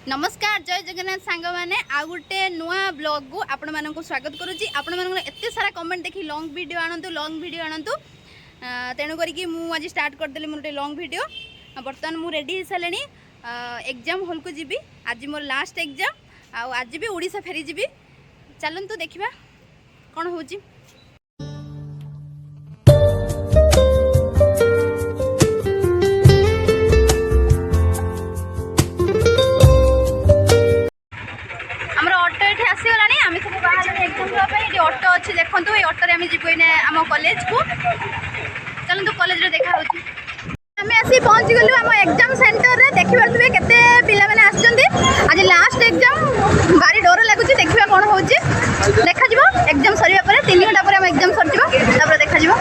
नमस्कार जय जगन्नाथ सांग मैंने आ गोटे नुआ ब्लॉग को आपण मानक स्वागत करुच्ची आपण मान एत सारा कमेंट देखी लॉन्ग वीडियो आणतु तेणु करी मुझे स्टार्ट करदेली मोर लॉन्ग वीडियो। बर्तमान मु रेडी हो सारे एग्जाम हॉल को जीवी आज मोर लास्ट एग्जाम आज भी ओडिशा फेरी जीवी चलतु देखा कौन हो। ऑटो अच्छे देखो ये ऑटो आम जीव आम कॉलेज को चलते कॉलेज देखा आम आसी पहुँची गलु आम एग्जाम सेंटर रे देखि पारे केते पिला माने आछंती आज लास्ट एग्जाम भारी डर लगुच देखा कौन हो देखा जीवो एग्जाम सरीबा परे 3 घंटा पर आम एग्जाम सर जीवो तापर देखा जीवो।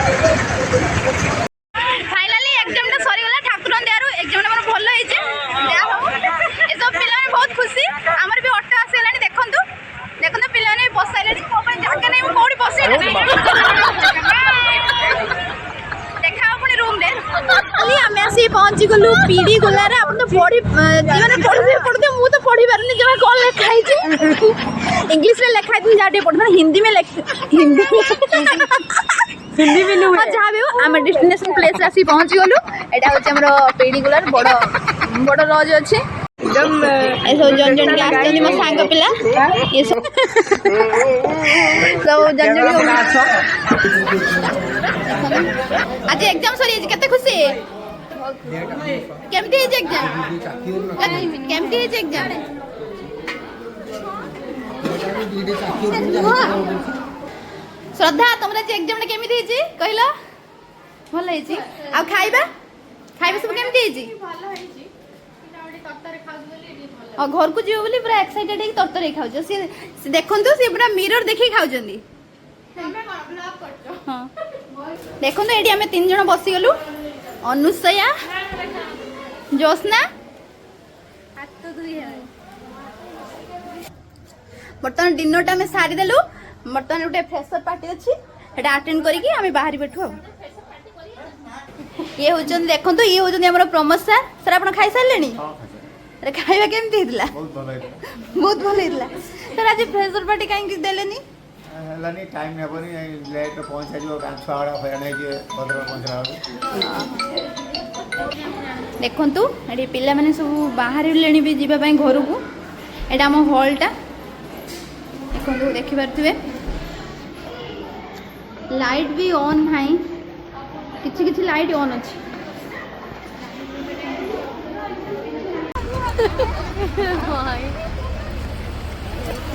फाइनली एग्जाम टा सरी गला ठाकुरन दयारु एग्जाम टा मोर भलो होइचे जा हो ए सब पिला माने बहुत खुशी हमर भी ऑटो आसी गलानी देखंतु देखंतु पिला माने बसाइलेनी को पे जाके नै कोडी बसै देखा अपनी रूम रे खाली आम आसी पहुंची गलु पीडी गोला रे अपन तो पढ़ी माने पढ़ते मु तो पढ़ी पारनी जमा कॉल लिखाई छी इंग्लिश में लिखाई तुम जाटे पढ़ माने हिंदी में हिंदी में नु जहाँ भी हो आम डेस्टिनेशन प्लेस आसी पहुंची गलु एटा होचे हमरो पीडी गोला बड़ बड़ लॉज अछि एकदम ऐसा जन जन के आछनी मो सांग पिला ये सब जन जन आज एग्जाम सरी केते खुशी केमती है एग्जाम केमती है एग्जाम श्रद्धा तुमरा जे एग्जाम ने केमती है कहला भल है आ खाइबा खाइबा सब केमती है भल है और घर को जीव बोली पूरा एक्साइटेड है तरतरे खाउ से देखंतु से पूरा मिरर देखि खाउ जंदी हां देखंतु एडी हमें 3 जण बसी गलु अनुसया जोस्ना हाथ तो दुई है बर्तमान डिनर टा में सारी देलु बर्तमान उठे फ्रेशर पार्टी अछि एटा अटेंड करी कि हमें बाहर बैठू ये होचन देखंतु ये होचन हमर प्रमोद सर आपण खाइ सारलेनी अरे खाइबा केमती हितला बहुत भल हितला सर आज फ्रेशर पार्टी काहे देलेनी हलानी टाइम हेबनी लेट पहुंचा जो छुआड़ा होयाने के भद्र पहुंचरा देखंतु एडी पिल्ला माने सब बाहर लेनी भी जीवा पई घर को एटा हम हॉल टा देखंतु देखि परथिबे लाइट भी ऑन नाही किछि किछि लाइट ऑन अछि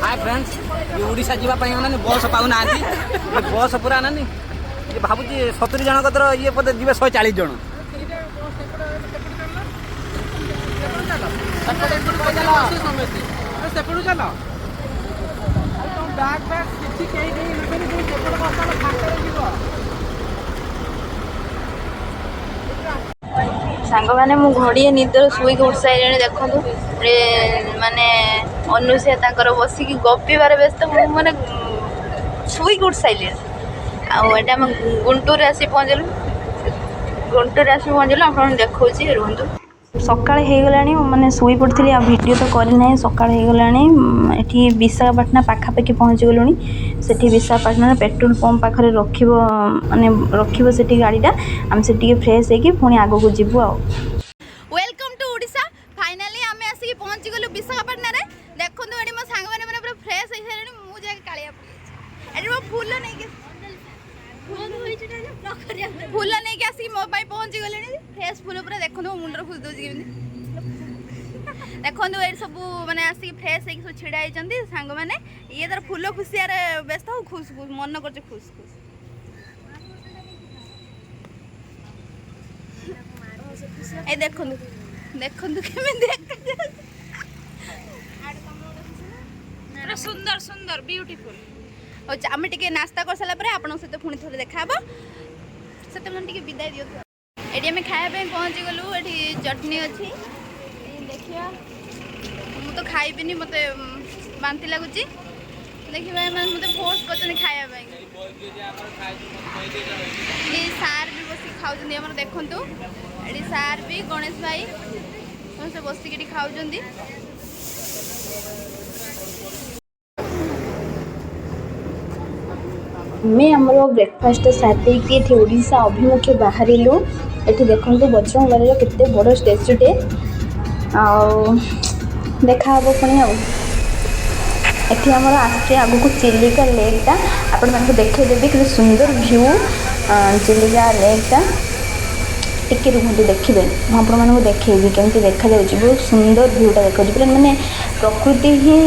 हाय फ्रेंड्स ये ओडिशा जीवा पई आनानी बस पाउ नांती ये बस पूरा आनानी ये भाबु जी 70 जन कतर ये पते जीवे 140 जन सेपड़ू चलो तुम बैग बैग किछि केही नहीं सेपड़ बस फाटा जीवो सांग मैंने मु घड़िए निदर शुक उठ सारे देखो माने अनुषा तांकर बसिक गपिबार व्यस्त मैंने शुक उठ सारे आटा गुंटूर आसी पहुँचलु आप देखा रुहतु सका माने शुई पड़ी वीडियो तो करना सका ये विशाखापाटना पाखापाखि पहुँची गलुनी से विशाखापाटना पेट्रोल पंप पाखे रख माने रखी गाड़ीटा आम से फ्रेश होगी पुणी आग को जीवु आ वेलकम टू ओडिशा फाइनली आम आसिक पहुँची गलु विशाखापाटना रे देखो ये मो सांग मैंने पूरा फ्रेश हो सारे मुझे कालिया पड़ी फूल नहीं फूल नहीं कि आसिक मो पाई पहुँची गले फ्रेश फूल पूरा देखो मुंडर खुश दूसरी देखो ये सब मैंने आसिक फ्रेश हो छिड़ा होती सांग मैंने ये तार फूल खुशियार व्यस्त हो खुश खुश मन कर खुश खुश ए देखो देखो सुंदर सुंदर ब्यूटीफुल आम टे नास्ता कर सारा आपण सहित पुणी थे देखा से मैंने विदाय दियो ये आम खायापी पहुँची गलु ये चटनी अच्छी देखिए मु तो खाइबिनी मत बांति लगुच देखिए मत फोर्स कर खायापी ये सार भी बस खाऊँ देखु ये सार भी गणेश भाई से बसिक खाऊँ ଆମେ ଆମର ବ୍ରେକଫାଷ୍ଟ ସାରିଦେଇକି ଏଠି ଓଡ଼ିଶା ଅଭିମୁଖେ ବାହାରିଲୁ। ଏଠି ଦେଖନ୍ତୁ ବଜରଙ୍ଗବାଲିର କେତେ ବଡ଼ ଷ୍ଟାଚ୍ୟୁଟେ, ଆଉ ଦେଖାହେବ ପୁଣି ଆଉ। ଏଠି ଆମର ଆସିଛି ଆଗକୁ ଚିଲିକା ଲେକ୍ଟା, ଆପଣମାନଙ୍କୁ ଦେଖାଇଦେବି କେତେ ସୁନ୍ଦର ଭ୍ୟୁ ଚିଲିକା ଲେକ୍ଟା। ଟିକେ ରୁହନ୍ତୁ ଦେଖିବେ, ମୁଁ ଆପଣମାନଙ୍କୁ ଦେଖାଇବି କେମିତି ଦେଖାଯାଉଛି। ବହୁତ ସୁନ୍ଦର ଭ୍ୟୁଟା ଦେଖାଉଛି, ପୁରା ମାନେ ପ୍ରକୃତି ହିଁ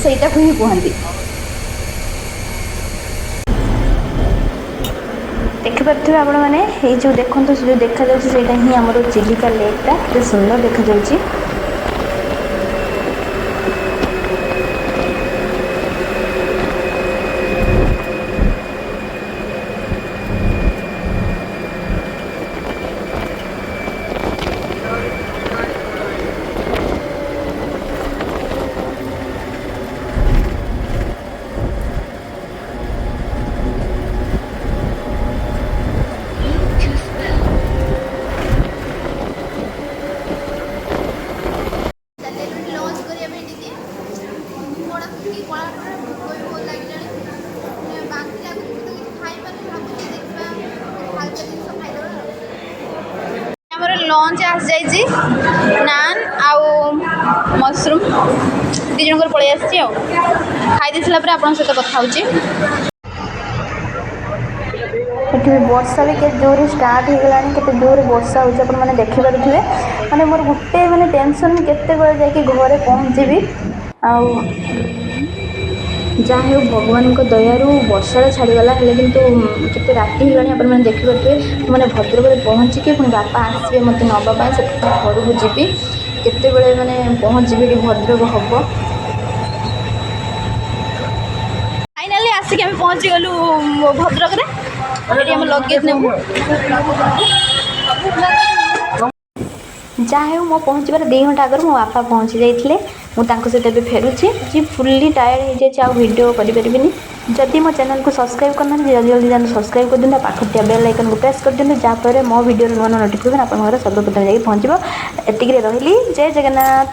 ସେଇଟାକୁ ହିଁ କୁହନ୍ତି। ଦେଖିପାରୁଥିବେ ଆପଣମାନେ, ଏଇ ଯେଉଁ ଦେଖନ୍ତୁ ସେ ଯେଉଁ ଦେଖାଯାଉଛି ସେଇଟା ହିଁ ଆମର ଚିଲିକା ଲେକ୍ଟା, କେତେ ସୁନ୍ଦର ଦେଖାଯାଉଛି। ଆମର ଲଞ୍ଚ ଆସିଯାଇଛି, ନାନ୍ ଆଉ ମସରୁମ୍ ଦୁଇ ଜଣଙ୍କର ପଳେଇ ଆସିଛି। ଆଉ ଖାଇ ଦେଇସାରିଲା ପରେ ଆପଣଙ୍କ ସହିତ କଥା ହେଉଛି। ଏଠି ବର୍ଷା ବି କେତେ ଜୋରରେ ଷ୍ଟାର୍ଟ ହେଇଗଲାଣି, କେତେ ଜୋରରେ ବର୍ଷା ହେଉଛି ଆପଣମାନେ ଦେଖିପାରୁଥିବେ। ମାନେ ମୋର ଗୋଟେ ମାନେ ଟେନସନ୍, କେତେବେଳେ ଯାଇକି ଘରେ ପହଞ୍ଚିବି। ଆଉ ଯାହା ହେଉ ଭଗବାନଙ୍କ ଦୟାରୁ ବର୍ଷାଟା ଛାଡ଼ିଗଲା, ହେଲେ କିନ୍ତୁ କେତେ ରାତି ହେଇଗଲାଣି ଆପଣମାନେ ଦେଖିପାରୁଥିବେ। ମାନେ ଭଦ୍ରକରେ ପହଞ୍ଚିକି ପୁଣି ବାପା ଆସିବେ ମୋତେ ନେବା ପାଇଁ, ସେଥିପାଇଁ ଘରକୁ ଯିବି। କେତେବେଳେ ମାନେ ପହଞ୍ଚିବି ଏଠି ଭଦ୍ରକ ହେବ। ଫାଇନାଲି ଆସିକି ଆମେ ପହଞ୍ଚିଗଲୁ ଭଦ୍ରକରେ। ଏଠି ଆମେ ଲଗେଜ୍ ନେବୁ। ଯାହା ହେଉ ମୋ ପହଞ୍ଚିବାର 2 ଘଣ୍ଟା ଆଗରୁ ମୋ ବାପା ପହଞ୍ଚି ଯାଇଥିଲେ। ମୁଁ ତାଙ୍କ ସହିତ ଏବେ ଫେରୁଛି। ଆଜି ଫୁଲ୍ଲି ଟାୟାର୍ଡ଼ ହେଇଯାଇଛି, ଆଉ ଭିଡ଼ିଓ କରିପାରିବିନି। ଯଦି ମୋ ଚ୍ୟାନେଲକୁ ସବସ୍କ୍ରାଇବ୍ କରିନାହାନ୍ତି ଜଲ୍ଦି ଜଲ୍ଦି ଯାଆନ୍ତୁ ସବସ୍କ୍ରାଇବ୍ କରିଦିଅନ୍ତୁ, ପାଖରେ ଥିବା ବେଲ୍ ଆଇକନ୍କୁ ପ୍ରେସ୍ କରିଦିଅନ୍ତୁ, ଯାହାଫଳରେ ମୋ ଭିଡ଼ିଓର ନୂଆ ନୋଟିଫିକେସନ୍ ଆପଣଙ୍କ ଘରେ ସର୍ବପ୍ରଥମେ ଯାଇକି ପହଞ୍ଚିବ। ଏତିକିରେ ରହିଲି, ଜୟ ଜଗନ୍ନାଥ।